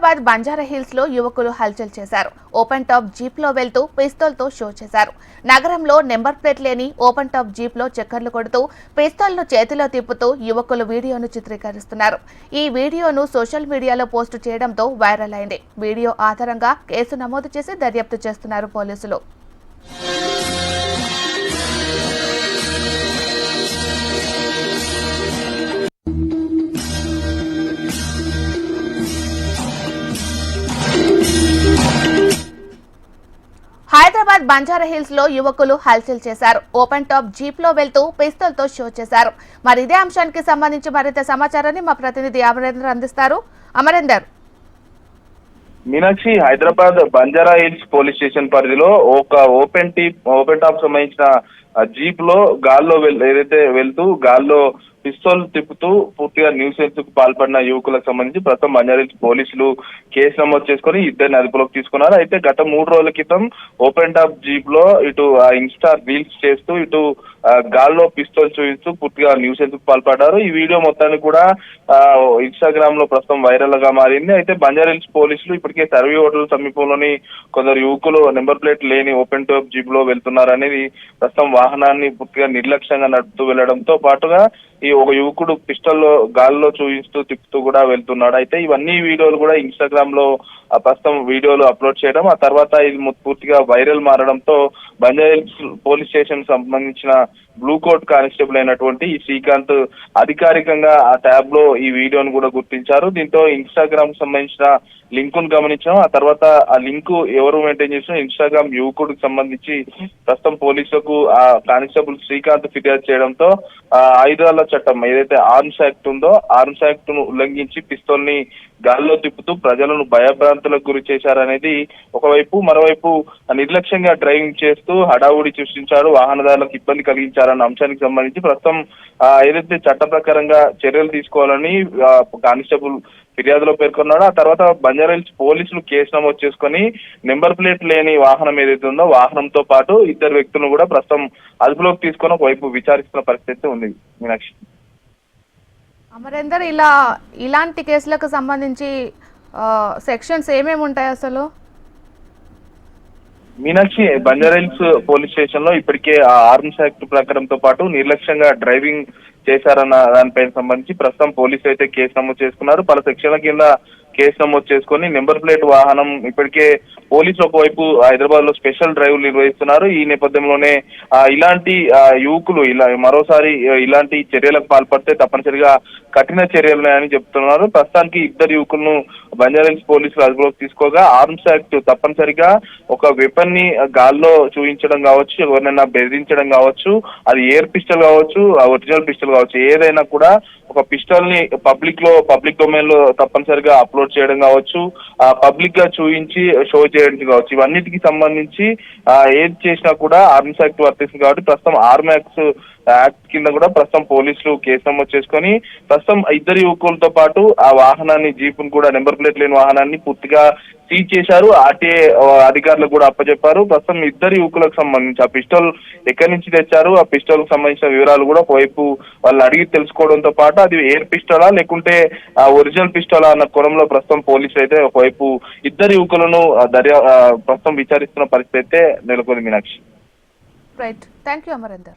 Hyderabad Banjara hills లో యువకులు హల్చల్ చేశారు. ఓపెన్ టాప్ జీప్ లో వెళ్తూ పిస్తోల్ తో షో చేశారు. నగరంలో నెంబర్ ప్లేట్ లేని ఓపెన్ టాప్ జీప్ లో చక్కర్లు కొడుతూ పిస్తోల్ ను చేతిలో తిప్పుతూ యువకులు వీడియోను చిత్రీకరిస్తున్నారు. ఈ వీడియోను సోషల్ మీడియాలో పోస్టు చేయడంతో వైరల్ అయింది. వీడియో ఆధారంగా కేసు నమోదు చేసి దర్యాప్తు చేస్తున్నారు పోలీసులు. హైదరాబాద్ బంజారా హిల్స్ లో యువకులు హల్చల్ చేశారు. ఓపెన్ టాప్ జీప్ లో వెళ్తూ పిస్తోల్ తో షో చేశారు. మరి ఇదే అంశానికి సంబంధించి మరింత సమాచారాన్ని మా ప్రతినిధి అమరేందర్ అందిస్తారు. Amarender. Meenakshi, Hyderabad Banjara hills police station పరిధిలో ఒక ఓపెన్ టాప్ సంబంధించిన జీప్ లో గాల్లో ఏదైతే వెళ్తూ గాల్లో పిస్తోల్ తిప్పుతూ పూర్తిగా న్యూసెన్స్ కు పాల్పడిన యువకులకు సంబంధించి ప్రస్తుతం బంజారా హిల్స్ పోలీసులు కేసు నమోదు చేసుకుని ఇద్దరిని అదుపులోకి తీసుకున్నారు. అయితే గత 3 రోజుల క్రితం ఓపెన్ టాప్ జీప్ లో ఇటు ఇన్స్టా రీల్స్ చేస్తూ ఇటు గాల్లో పిస్తోల్ చూపిస్తూ పూర్తిగా న్యూసెన్స్ కు పాల్పడ్డారు. ఈ వీడియో మొత్తాన్ని కూడా ఇన్స్టాగ్రామ్ లో ప్రస్తుతం వైరల్ గా మారింది. అయితే బంజారా హిల్స్ పోలీసులు ఇప్పటికే సర్వీ హోటల్ సమీపంలోని కొందరు యువకులు నెంబర్ ప్లేట్ లేని ఓపెన్ టాప్ జీప్ లో వెళ్తున్నారు అనేది ప్రస్తుతం వాహనాన్ని పూర్తిగా నిర్లక్ష్యంగా నడుపుతూ వెళ్లడంతో పాటుగా ఈ ఒక యువకుడు పిస్టల్ గాల్లో చూపిస్తూ తిప్పుతూ కూడా వెళ్తున్నాడు. అయితే ఇవన్నీ వీడియోలు కూడా ఇన్స్టాగ్రామ్ లో ప్రస్తుతం వీడియోలు అప్లోడ్ చేయడం, ఆ తర్వాత ఇది పూర్తిగా వైరల్ మారడంతో బంజారా హిల్స్ పోలీస్ స్టేషన్ సంబంధించిన బ్లూ కోట్ కానిస్టేబుల్ అయినటువంటి ఈ శ్రీకాంత్ అధికారికంగా ఆ ట్యాబ్ లో ఈ వీడియోను కూడా గుర్తించారు. దీంతో ఇన్స్టాగ్రామ్ సంబంధించిన లింక్ ను గమనించాం. ఆ తర్వాత ఆ లింక్ ఎవరు మెయింటైన్ చేసిన ఇన్స్టాగ్రామ్ యువకుడికి సంబంధించి ప్రస్తుతం పోలీసులకు ఆ కానిస్టేబుల్ శ్రీకాంత్ ఫిర్యాదు చేయడంతో ఆయుధాల చట్టం ఏదైతే ఆర్మ్స్ యాక్ట్ ఉందో ఆర్మ్స్ యాక్ట్ ను ఉల్లంఘించి పిస్తోల్ ని గాల్లో తిప్పుతూ ప్రజలను భయభ్రాంతులకు గురి చేశారనేది ఒకవైపు, మరోవైపు నిర్లక్ష్యంగా డ్రైవింగ్ చేస్తూ హడావుడి సృష్టించారు, వాహనదారులకు ఇబ్బంది కలిగించారన్న అంశానికి సంబంధించి ప్రస్తుతం ఏదైతే చట్ట ప్రకారంగా చర్యలు తీసుకోవాలని కానిస్టేబుల్ ఫిర్యాదులో పేర్కొన్నాడు. ఆ తర్వాత బంజారా హిల్స్ పోలీసులు కేసు నమోదు చేసుకుని నెంబర్ ప్లేట్ లేని వాహనం ఏదైతే ఉందో వాహనంతో పాటు ఇద్దరు వ్యక్తులను కూడా ప్రస్తుతం అదుపులోకి తీసుకొని ఒకవైపు విచారిస్తున్న పరిస్థితి ఉంది. మీనాక్షి. అమరేందర్, ఇలాంటి కేసులకు సంబంధించి సెక్షన్స్ ఏమేమి ఉంటాయి అసలు? Meenakshi, Banjara hills police station లో ఇప్పటికే ఆ ఆర్మ్స్ యాక్ట్ ప్రకారంతో పాటు నిర్లక్ష్యంగా డ్రైవింగ్ చేశారన్న దానిపై సంబంధించి ప్రస్తుతం పోలీసులు అయితే కేసు నమోదు చేసుకున్నారు. పలు సెక్షన్ల కింద కేసు నమోదు చేసుకుని నెంబర్ ప్లేట్ వాహనం ఇప్పటికే పోలీసులు ఒకవైపు హైదరాబాద్ లో స్పెషల్ డ్రైవ్లు నిర్వహిస్తున్నారు. ఈ నేపథ్యంలోనే ఇలాంటి యువకులు మరోసారి ఇలాంటి చర్యలకు పాల్పడితే తప్పనిసరిగా కఠిన చర్యలున్నాయని చెప్తున్నారు. ప్రస్తుతానికి ఇద్దరు యువకులను బంజారా హిల్స్ పోలీసులు అదుపులోకి తీసుకోగా ఆర్మ్స్ యాక్ట్ తప్పనిసరిగా ఒక వెపన్ ని గాల్లో చూపించడం కావచ్చు, ఎవరినైనా బెదిరించడం కావచ్చు, అది ఎయిర్ పిస్టల్ కావచ్చు, ఒరిజినల్ పిస్టల్ కావచ్చు, ఏదైనా కూడా ఒక పిస్టల్ ని పబ్లిక్ డొమైన్ లో తప్పనిసరిగా అప్లోడ్ చేయడం కావచ్చు, పబ్లిక్ గా చూపించి షో చేయడం కావచ్చు, ఇవన్నిటికి సంబంధించి ఏది చేసినా కూడా ఆర్మ్స్ యాక్ట్ వర్తిస్తుంది. కాబట్టి ప్రస్తుతం ఆర్మ్ యాక్ట్ కింద కూడా ప్రస్తుతం పోలీసులు కేసు నమోదు చేసుకొని ప్రస్తుతం ఇద్దరు యువకులతో పాటు ఆ వాహనాన్ని జీపును కూడా నెంబర్ ప్లేట్ లేని వాహనాన్ని పూర్తిగా సీజ్ చేశారు. ఆర్టీఏ అధికారులకు కూడా అప్పచెప్పారు. ప్రస్తుతం ఇద్దరు యువకులకు సంబంధించి ఆ పిస్టల్ ఎక్కడి నుంచి తెచ్చారు, ఆ పిస్టల్ కు సంబంధించిన వివరాలు కూడా ఒకవైపు వాళ్ళు అడిగి తెలుసుకోవడంతో పాటు అది ఎయిర్ పిస్టలా లేకుంటే ఒరిజినల్ పిస్టలా అన్న కోణంలో ప్రస్తుతం పోలీసులు అయితే ఒకవైపు ఇద్దరు యువకులను ప్రస్తుతం విచారిస్తున్న పరిస్థితి అయితే నెలకొంది. Meenakshi. Right, thank you Amarender.